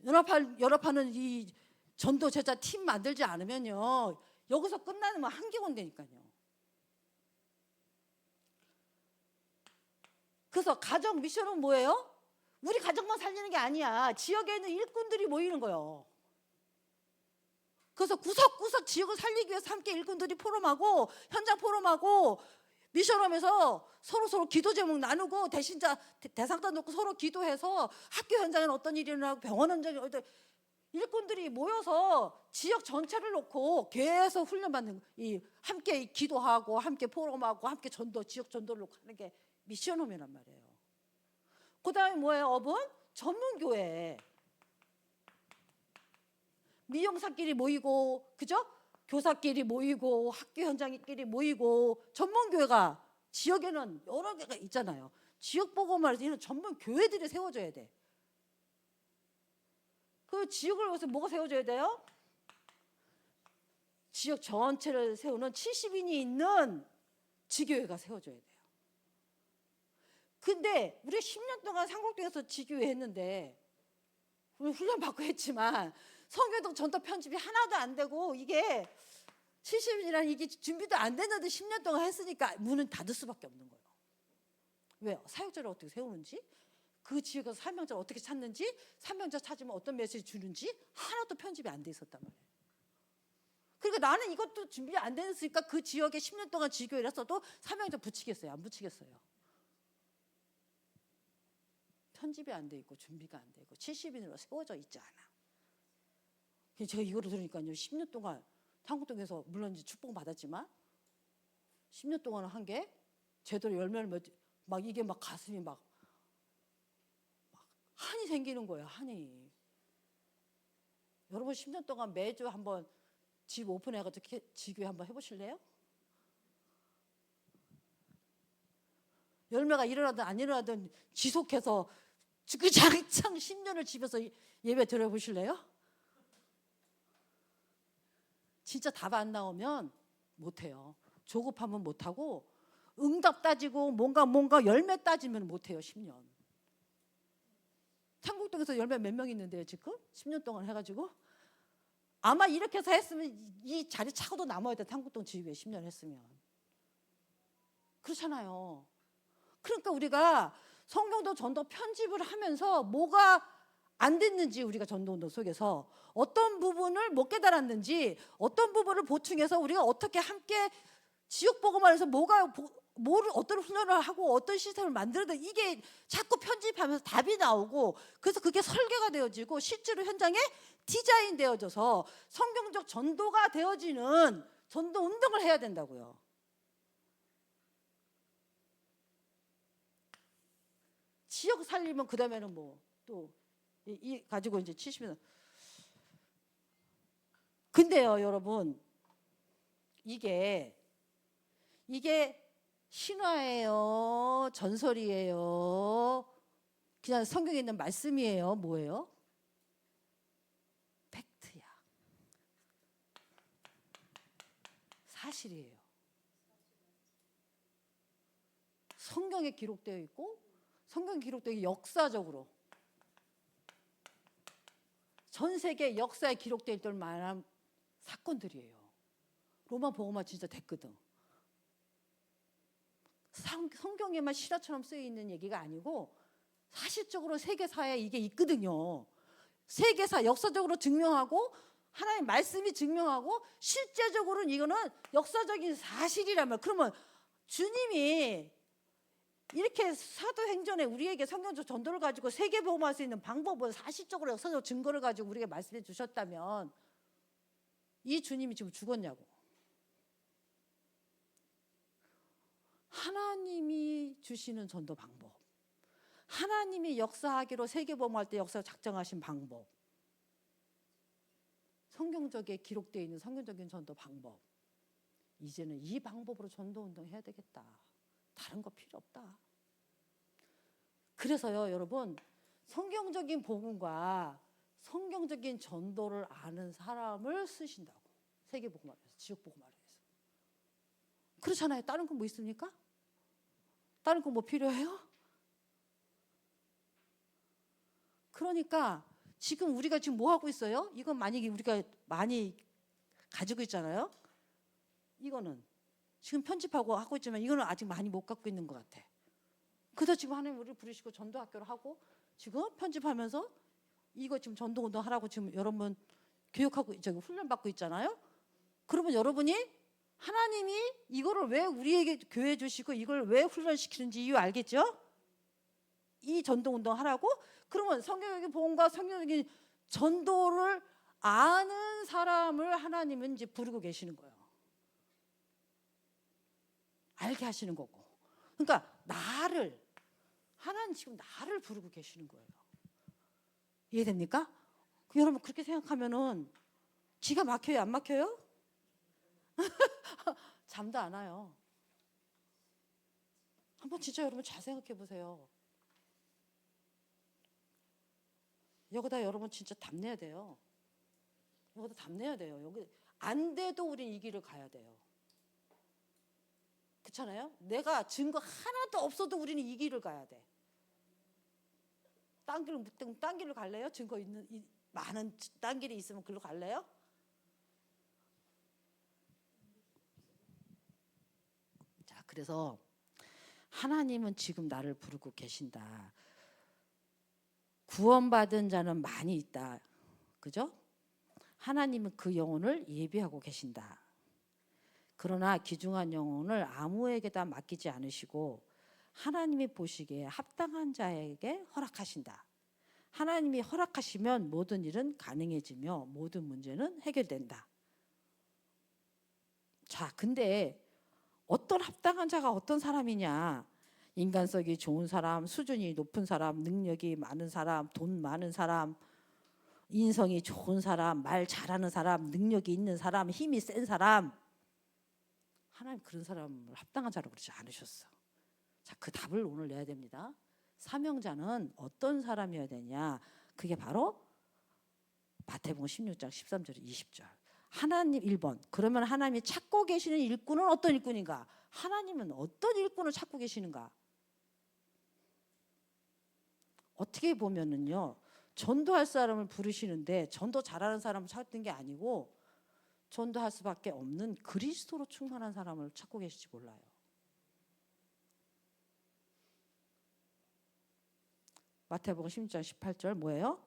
연합하는 이 전도 제자 팀 만들지 않으면요, 여기서 끝나는 건 한계원 되니까요. 그래서 가정 미션은 뭐예요? 우리 가정만 살리는 게 아니야. 지역에 있는 일꾼들이 모이는 거예요. 그래서 구석구석 지역을 살리기 위해서 함께 일꾼들이 포럼하고 현장 포럼하고 미션하면서 서로 기도 제목 나누고 대상자 놓고 서로 기도해서 학교 현장에는 어떤 일이 일어나고 병원 현장에 어떤 일꾼들이 모여서 지역 전체를 놓고 계속 훈련받는 함께 기도하고 함께 포럼하고 함께 지역 전도를 놓고 하는 게 미션홈이란 말이에요. 그 다음에 뭐예요? 업은 전문교회. 미용사끼리 모이고, 그죠? 교사끼리 모이고, 학교 현장끼리 모이고, 전문교회가 지역에는 여러 개가 있잖아요. 지역 복음을 해서 이런 전문 교회들이 세워져야 돼. 그 지역을 위해서 뭐가 세워져야 돼요? 지역 전체를 세우는 70인이 있는 지교회가 세워져야 돼요. 근데 우리가 10년 동안 상곡동에서 지교회 했는데 우리 훈련 받고 했지만 성교동 전도 편집이 하나도 안 되고 이게 70인이라는 이게 준비도 안 됐는데 10년 동안 했으니까 문은 닫을 수밖에 없는 거예요. 왜요? 사역자를 어떻게 세우는지, 그 지역에서 사명자를 어떻게 찾는지, 사명자 찾으면 어떤 메시지 주는지 하나도 편집이 안 돼 있었단 말이에요. 그러니까 나는 이것도 준비 안 됐으니까 그 지역에 10년 동안 지교회를 했어도 사명자 붙이겠어요? 안 붙이겠어요? 편집이 안 돼 있고 준비가 안 돼 있고 70인으로 세워져 있지 않아. 제가 이거를 들으니까요, 10년 동안 한국동에서 물론 이제 축복 받았지만 10년 동안 한 게 제대로 열매를 막 이게 막 가슴이 막 한이 생기는 거예요. 한이. 여러분 10년 동안 매주 한번 집 오픈해가지고 지교회 한번 해보실래요? 열매가 일어나든 안 일어나든 지속해서 그 장창 10년을 집에서 예배 드려보실래요? 진짜 답 안 나오면 못해요. 조급하면 못하고 응답 따지고 뭔가 열매 따지면 못해요. 10년. 창국동에서 열매 몇 명 있는데요 지금? 10년 동안 해가지고 아마 이렇게 해서 했으면 이 자리 차고도 남아야 돼. 창국동 지휘에 10년 했으면. 그렇잖아요. 그러니까 우리가 성경도 전도 편집을 하면서 뭐가 안 됐는지, 우리가 전도운동 속에서 어떤 부분을 못 깨달았는지, 어떤 부분을 보충해서 우리가 어떻게 함께 지역 복음을 해서 어떤 훈련을 하고 어떤 시스템을 만들어도 이게 자꾸 편집하면서 답이 나오고, 그래서 그게 설계가 되어지고 실제로 현장에 디자인 되어져서 성경적 전도가 되어지는 전도 운동을 해야 된다고요. 지역 살리면 그 다음에는 또 가지고 이제 70년. 근데요 여러분, 이게 신화예요, 전설이에요, 그냥 성경에 있는 말씀이에요, 뭐예요? 팩트야. 사실이에요. 성경에 기록되어 있고, 성경에 기록되어 역사적으로 전 세계 역사에 기록되어 있을 만한 사건들이에요. 로마 복음화 진짜 됐거든. 성경에만 실화처럼 쓰여 있는 얘기가 아니고 사실적으로 세계사에 이게 있거든요. 세계사 역사적으로 증명하고 하나님 말씀이 증명하고 실제적으로는 이거는 역사적인 사실이라면, 그러면 주님이 이렇게 사도행전에 우리에게 성경적 전도를 가지고 세계복음할 수 있는 방법을 사실적으로 역사적 증거를 가지고 우리에게 말씀해 주셨다면 이 주님이 지금 죽었냐고. 하나님이 주시는 전도 방법, 하나님이 역사하기로 세계복음할 때 역사 작정하신 방법, 성경적에 기록되어 있는 성경적인 전도 방법, 이제는 이 방법으로 전도운동 해야 되겠다. 다른 거 필요 없다. 그래서요, 여러분, 성경적인 복음과 성경적인 전도를 아는 사람을 쓰신다고. 세계복음화에서, 지역복음화에서. 그렇잖아요. 다른 거 뭐 있습니까? 다른 거 뭐 필요해요? 그러니까 지금 우리가 지금 뭐 하고 있어요? 이건 만약에 우리가 많이 가지고 있잖아요. 이거는 지금 편집하고 하고 있지만 이거는 아직 많이 못 갖고 있는 것 같아. 그래서 지금 하나님 우리를 부르시고 전도학교를 하고 지금 편집하면서 이거 지금 전도운동 하라고 지금 여러분 교육하고 저기 훈련 받고 있잖아요. 그러면 여러분이 하나님이 이거를 왜 우리에게 교회 주시고 이걸 왜 훈련시키는지 이유 알겠죠? 이 전도운동 하라고? 그러면 성경적인 복음과 성경적인 전도를 아는 사람을 하나님은 이제 부르고 계시는 거예요. 알게 하시는 거고. 그러니까 하나님 지금 나를 부르고 계시는 거예요. 이해됩니까? 여러분 그렇게 생각하면은 기가 막혀요, 안 막혀요? 잠도 안 와요. 한번 진짜 여러분 잘 생각해 보세요. 여기다 여러분 진짜 답내야 돼요. 여기다 답내야 돼요. 여기 안 돼도 우린 이 길을 가야 돼요. 그렇잖아요? 내가 증거 하나도 없어도 우리는 이 길을 가야 돼. 딴 길로 갈래요? 증거 있는 많은 딴 길이 있으면 그걸로 갈래요? 자, 그래서 하나님은 지금 나를 부르고 계신다. 구원받은 자는 많이 있다. 그죠? 하나님은 그 영혼을 예비하고 계신다. 그러나 귀중한 영혼을 아무에게나 맡기지 않으시고 하나님이 보시기에 합당한 자에게 허락하신다. 하나님이 허락하시면 모든 일은 가능해지며 모든 문제는 해결된다. 자, 근데 어떤 합당한 자가 어떤 사람이냐? 인간성이 좋은 사람, 수준이 높은 사람, 능력이 많은 사람, 돈 많은 사람, 인성이 좋은 사람, 말 잘하는 사람, 능력이 있는 사람, 힘이 센 사람. 하나님 그런 사람을 합당한 자로 그러지 않으셨어. 자, 그 답을 오늘 내야 됩니다. 사명자는 어떤 사람이어야 되냐? 그게 바로 마태복음 16장 13절 20절. 하나님 1번. 그러면 하나님이 찾고 계시는 일꾼은 어떤 일꾼인가? 하나님은 어떤 일꾼을 찾고 계시는가? 어떻게 보면은요. 전도할 사람을 부르시는데 전도 잘하는 사람을 찾는 게 아니고 전도할 수밖에 없는 그리스도로 충만한 사람을 찾고 계실지 몰라요. 마태복음 16장 18절 뭐예요?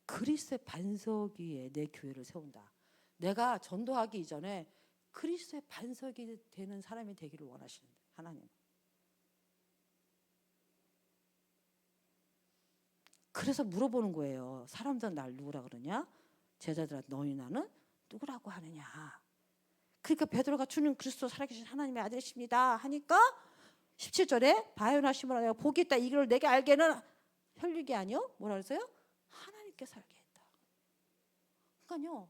그리스도의 반석 위에 내 교회를 세운다. 내가 전도하기 이전에 그리스도의 반석이 되는 사람이 되기를 원하시는데 하나님. 그래서 물어보는 거예요. 사람들은 날 누구라 그러냐? 제자들한테 너희 나는 누구라고 하느냐? 그러니까 베드로가 주는 그리스도 살아계신 하나님의 아들이십니다 하니까 17절에 바요나심을 하여 복이 있다. 이걸 내게 알게는 혈육이 아니요? 뭐라 그랬어요? 하나님께서 알게 했다. 그러니까요.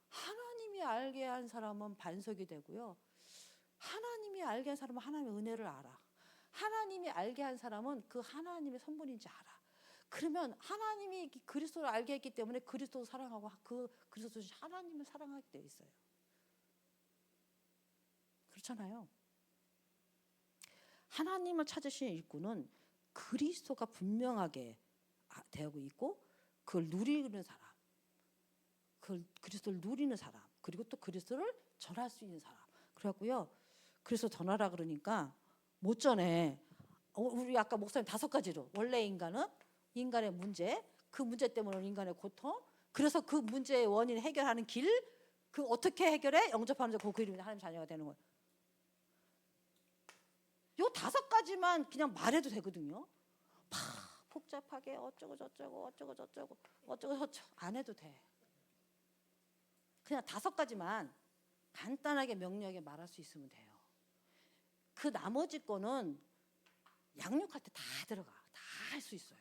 하나님이 알게 한 사람은 반석이 되고요. 하나님이 알게 한 사람은 하나님의 은혜를 알아. 하나님이 알게 한 사람은 그 하나님의 선분인지 알아. 그러면 하나님이 그리스도를 알게 했기 때문에 그리스도를 사랑하고 그 그리스도 하나님을 사랑하게 돼 있어요. 그렇잖아요. 하나님을 찾으신 일꾼은 그리스도가 분명하게 되고 있고 그걸 누리는 사람, 그리스도를 누리는 사람, 그리고 또 그리스도를 전할 수 있는 사람. 그래갖고요. 그리스도 전하라 그러니까 못 전해. 우리 아까 목사님 5가지로 원래 인간의 문제, 그 문제 때문에 인간의 고통, 그래서 그 문제의 원인 해결하는 길, 그 어떻게 해결해? 영접하는 자, 그 이름이 하나님 자녀가 되는 거예요. 요 5가지만 그냥 말해도 되거든요. 막 복잡하게 어쩌고 저쩌고 안 해도 돼. 그냥 5가지만 간단하게 명료하게 말할 수 있으면 돼요. 그 나머지 거는 양육할 때 다 들어가. 다 할 수 있어요.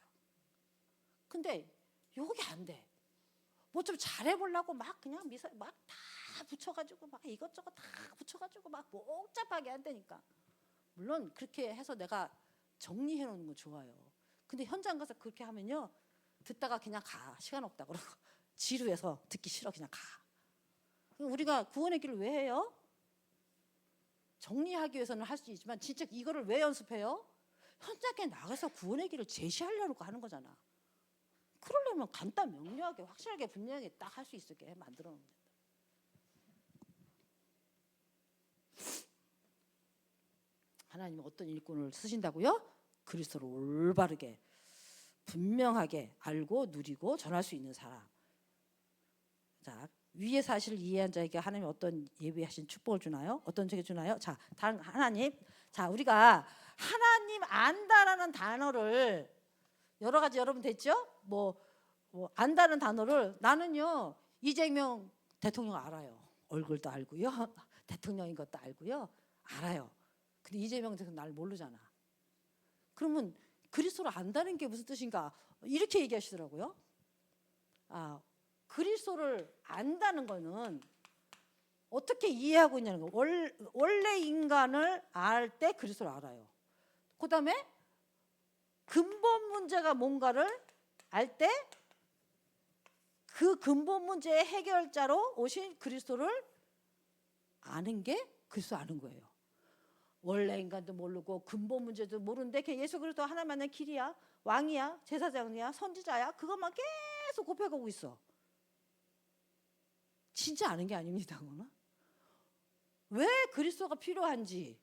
근데 요게 안 돼. 뭐 좀 잘해보려고 막 그냥 미사 막 다 붙여가지고 막 이것저것 다 붙여가지고 막 복잡하게 한다니까. 물론 그렇게 해서 내가 정리해 놓는 거 좋아요. 근데 현장 가서 그렇게 하면요, 듣다가 그냥 가. 시간 없다 그러고 지루해서 듣기 싫어 그냥 가. 우리가 구원의 길을 왜 해요? 정리하기 위해서는 할 수 있지만 진짜 이거를 왜 연습해요? 현장에 나가서 구원의 길을 제시하려고 하는 거잖아. 그러려면 간단 명료하게 확실하게 분명하게 딱 할 수 있게 만들어 놓는 거야. 하나님은 어떤 일꾼을 쓰신다고요? 그리스도를 올바르게 분명하게 알고 누리고 전할 수 있는 사람. 자, 위의 사실을 이해한 자에게 하나님이 어떤 예비하신 축복을 주나요? 어떤 책을 주나요? 자, 다른 하나님. 자, 우리가 하나님 안다라는 단어를 여러 가지 여러분 됐죠? 뭐 안다는 단어를 나는요, 이재명 대통령 알아요. 얼굴도 알고요. 대통령인 것도 알고요. 알아요. 근데 이재명 대통령 날 모르잖아. 그러면 그리스도를 안다는 게 무슨 뜻인가? 이렇게 얘기하시더라고요. 아, 그리스도를 안다는 거는 어떻게 이해하고 있냐는 거. 원래 인간을 알 때 그리스도를 알아요. 그 다음에 근본 문제가 뭔가를 알 때 그 근본 문제의 해결자로 오신 그리스도를 아는 게 그리스도 아는 거예요. 원래 인간도 모르고 근본 문제도 모르는데 예수 그리스도 하나 만난 길이야, 왕이야, 제사장이야, 선지자야, 그것만 계속 곱해가고 있어. 진짜 아는 게 아닙니다. 그거는. 왜 그리스도가 필요한지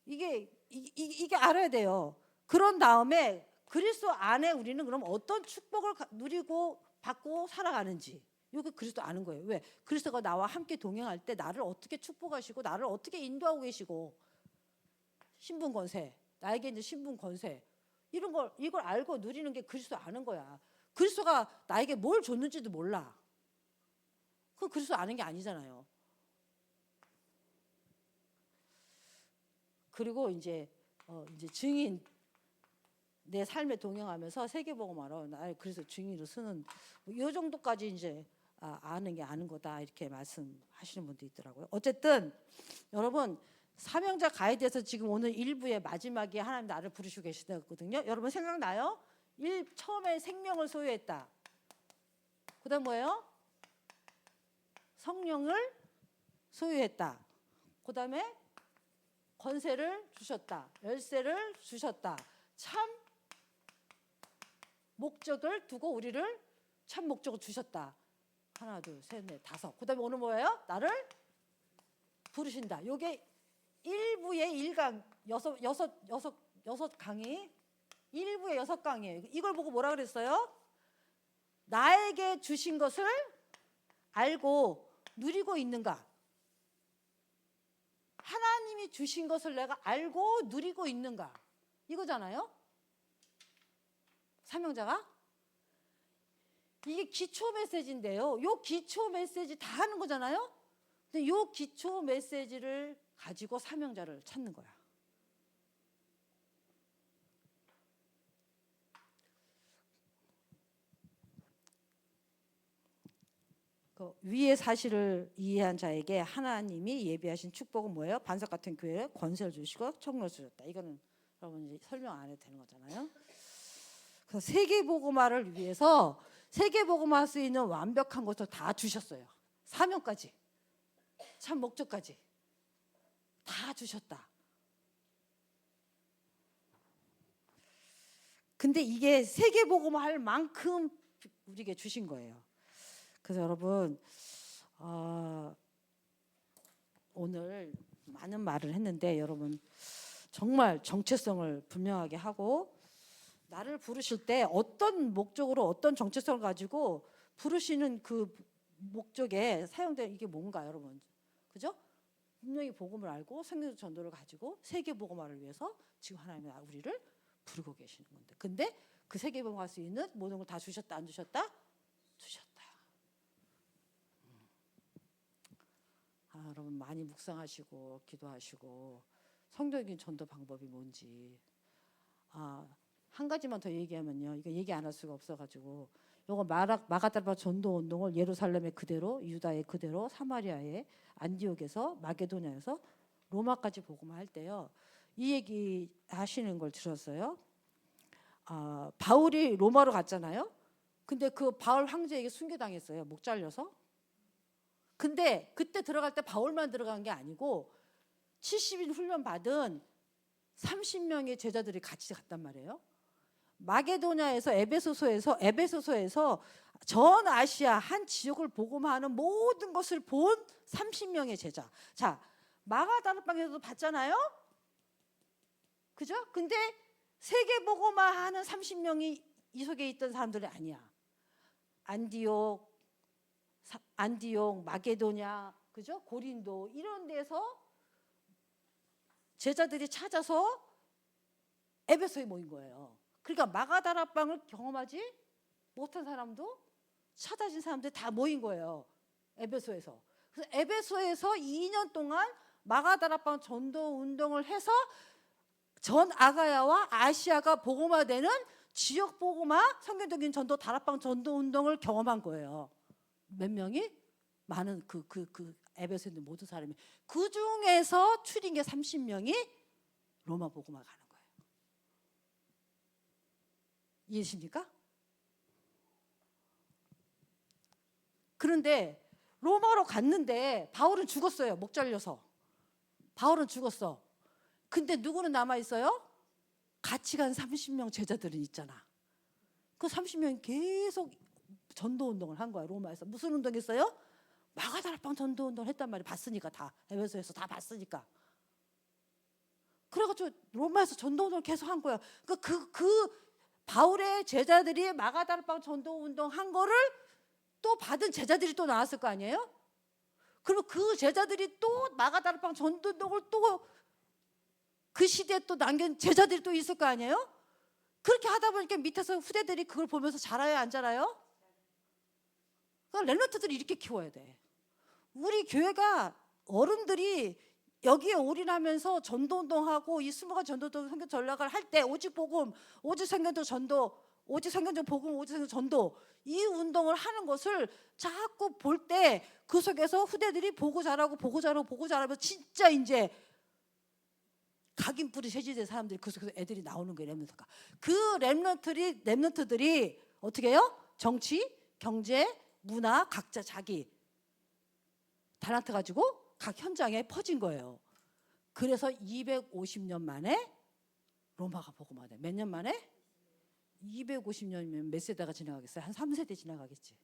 이게 알아야 돼요. 그런 다음에 그리스도 안에 우리는 그럼 어떤 축복을 누리고 받고 살아가는지 이게 그리스도 아는 거예요. 왜? 그리스도가 나와 함께 동행할 때 나를 어떻게 축복하시고 나를 어떻게 인도하고 계시고 신분 권세, 나에게 있는 신분 권세 이걸 알고 누리는 게 그리스도 아는 거야. 그리스도가 나에게 뭘 줬는지도 몰라. 그건 그리스도 아는 게 아니잖아요. 그리고 이제 증인 내 삶에 동행하면서 세계복음화로 나를 그래서 증인으로 쓰는 이 정도까지 이제 아는 게 아는 거다 이렇게 말씀하시는 분도 있더라고요. 어쨌든 여러분 사명자 가이드에서 지금 오늘 1부의 마지막에 하나님 나를 부르시고 계시거든요. 여러분 생각나요? 처음에 생명을 소유했다. 그다음 뭐예요? 성령을 소유했다. 그다음에 권세를 주셨다. 열쇠를 주셨다. 참 목적을 두고 우리를 참 목적을 주셨다. 하나, 둘, 셋, 넷, 다섯. 그다음에 오늘 뭐예요? 나를 부르신다. 요게 1부의 1강 여섯 강의 1부의 6강이에요. 이걸 보고 뭐라 그랬어요? 나에게 주신 것을 알고 누리고 있는가? 하나님이 주신 것을 내가 알고 누리고 있는가? 이거잖아요. 사명자가 이게 기초 메시지인데요. 요 기초 메시지 다 하는 거잖아요. 근데 요 기초 메시지를 가지고 사명자를 찾는 거야. 그 위의 사실을 이해한 자에게 하나님이 예비하신 축복은 뭐예요? 반석 같은 교회에 권세를 주시고 청로를 주셨다. 이거는 여러분 이제 설명 안 해도 되는 거잖아요. 그래서 세계복음화를 위해서 세계복음화 할 수 있는 완벽한 것을 다 주셨어요. 사명까지, 참 목적까지 다 주셨다. 근데 이게 세계복음화 할 만큼 우리에게 주신 거예요. 그래서 여러분 오늘 많은 말을 했는데 여러분 정말 정체성을 분명하게 하고 나를 부르실 때 어떤 목적으로 어떤 정체성을 가지고 부르시는 그 목적에 사용된 이게 뭔가 여러분 그죠? 분명히 복음을 알고 생명적 전도를 가지고 세계 복음화를 위해서 지금 하나님이 우리를 부르고 계시는 건데 근데 그 세계 복음화 할 수 있는 모든 걸 다 주셨다 안 주셨다? 주셨다. 여러분 많이 묵상하시고 기도하시고 성경적인 전도 방법이 뭔지 한 가지만 더 얘기하면요. 이거 얘기 안 할 수가 없어가지고 요거 마가다락방 전도 운동을 예루살렘에 그대로, 유다에 그대로, 사마리아에, 안디옥에서, 마게도냐에서 로마까지 복음할 때요. 이 얘기 하시는 걸 들었어요. 바울이 로마로 갔잖아요. 근데 그 바울 황제에게 순교당했어요. 목 잘려서. 근데 그때 들어갈 때 바울만 들어간 게 아니고 70일 훈련 받은 30명의 제자들이 같이 갔단 말이에요. 마게도냐에서 에베소서에서 전 아시아 한 지역을 복음하는 모든 것을 본 30명의 제자. 자, 마가다락방에서도 봤잖아요. 그죠? 근데 세계 복음화하는 30명이 이 속에 있던 사람들이 아니야. 안디옥, 마게도냐, 그죠? 고린도 이런 데서 제자들이 찾아서 에베소에 모인 거예요. 그러니까 마가다락방을 경험하지 못한 사람도 찾아진 사람들이 다 모인 거예요. 에베소에서. 그래서 에베소에서 2년 동안 마가다락방 전도 운동을 해서 전 아가야와 아시아가 복음화되는 지역 복음화 성경적인 전도 다락방 전도 운동을 경험한 거예요. 몇 명이? 많은 그 에베소에 있는 모든 사람이. 그 중에서 추린 게 30명이 로마 복음화 가는 거예요. 이해하십니까? 그런데 로마로 갔는데 바울은 죽었어요. 목 잘려서. 바울은 죽었어. 근데 누구는 남아있어요? 같이 간 30명 제자들은 있잖아. 그 30명이 계속 전도운동을 한 거야. 로마에서. 무슨 운동했어요? 마가다락방 전도운동을 했단 말이에요. 봤으니까 다. 에베소에서 다 봤으니까. 그래가지고 로마에서 전도운동을 계속 한 거야. 그 바울의 제자들이 마가다락방 전도운동 한 거를 또 받은 제자들이 또 나왔을 거 아니에요? 그리고 그 제자들이 또 마가다락방 전도운동을 또 그 시대에 또 남긴 제자들이 또 있을 거 아니에요? 그렇게 하다 보니까 밑에서 후대들이 그걸 보면서 자라요, 안 자라요? 그러니까 렘넌트들이 이렇게 키워야 돼. 우리 교회가 어른들이 여기에 올인하면서 전도운동하고 이 20가지 전도도 성경 전략을 할 때 오직 복음, 오직 성경적 전도, 오직 성경적 복음, 오직 성경 전도 이 운동을 하는 것을 자꾸 볼 때 그 속에서 후대들이 보고 자라면서 진짜 이제 각인 뿌리 세지된 사람들이 그 속에서 애들이 나오는 거예요. 렘넌트가. 그 렘넌트들이 어떻게 해요? 정치, 경제, 문화 각자 자기 달란트 가지고 각 현장에 퍼진 거예요. 그래서 250년 만에 로마가 복음화돼. 몇 년 만에? 250년이면 몇 세대가 지나가겠어요? 한 3세대 지나가겠지.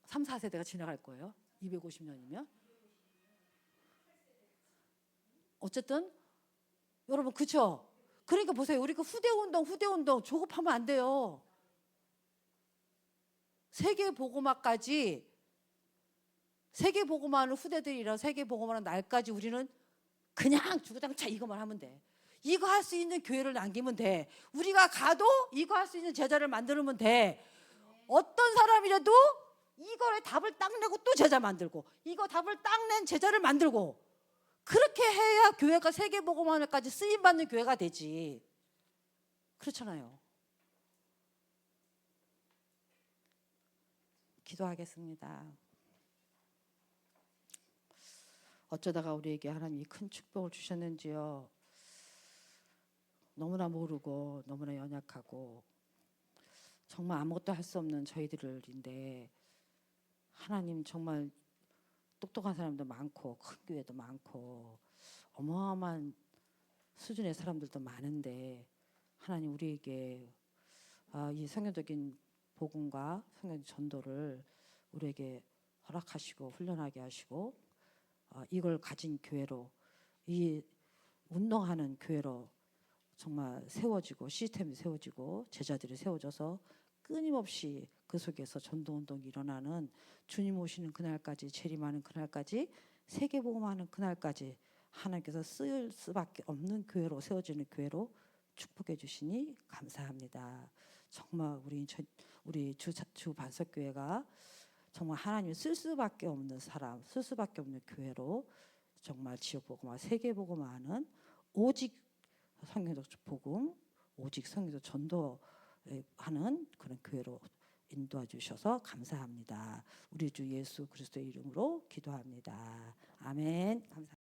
3, 4세대가 지나갈 거예요. 250년이면. 어쨌든 여러분 그쵸? 그러니까 보세요. 우리 그 후대운동 조급하면 안 돼요. 세계복음화까지 세계복음화하는 후대들이랑 세계복음화하는 날까지 우리는 그냥 주구장창 이것만 하면 돼. 이거 할 수 있는 교회를 남기면 돼. 우리가 가도 이거 할 수 있는 제자를 만들면 돼. 어떤 사람이라도 이거에 답을 딱 내고 또 제자 만들고 이거 답을 딱 낸 제자를 만들고 그렇게 해야 교회가 세계복음화까지 쓰임받는 교회가 되지. 그렇잖아요. 기도하겠습니다. 어쩌다가 우리에게 하나님이 큰 축복을 주셨는지요. 너무나 모르고 너무나 연약하고 정말 아무것도 할 수 없는 저희들인데 하나님 정말 똑똑한 사람도 많고 큰 교회도 많고 어마어마한 수준의 사람들도 많은데 하나님 우리에게 이 성경적인 복음과 성경 전도를 우리에게 허락하시고 훈련하게 하시고 이걸 가진 교회로 이 운동하는 교회로 정말 세워지고 시스템이 세워지고 제자들이 세워져서 끊임없이 그 속에서 전도운동이 일어나는 주님 오시는 그날까지 재림하는 그날까지 세계복음하는 그날까지 하나님께서 쓰일 수밖에 없는 교회로 세워지는 교회로 축복해 주시니 감사합니다. 정말 우리 주 반석교회가 정말 하나님 쓸 수밖에 없는 사람, 쓸 수밖에 없는 교회로 정말 지역 복음화, 세계 복음화하는 오직 성경적 복음, 오직 성경적 전도하는 그런 교회로 인도해 주셔서 감사합니다. 우리 주 예수 그리스도의 이름으로 기도합니다. 아멘. 감사합니다.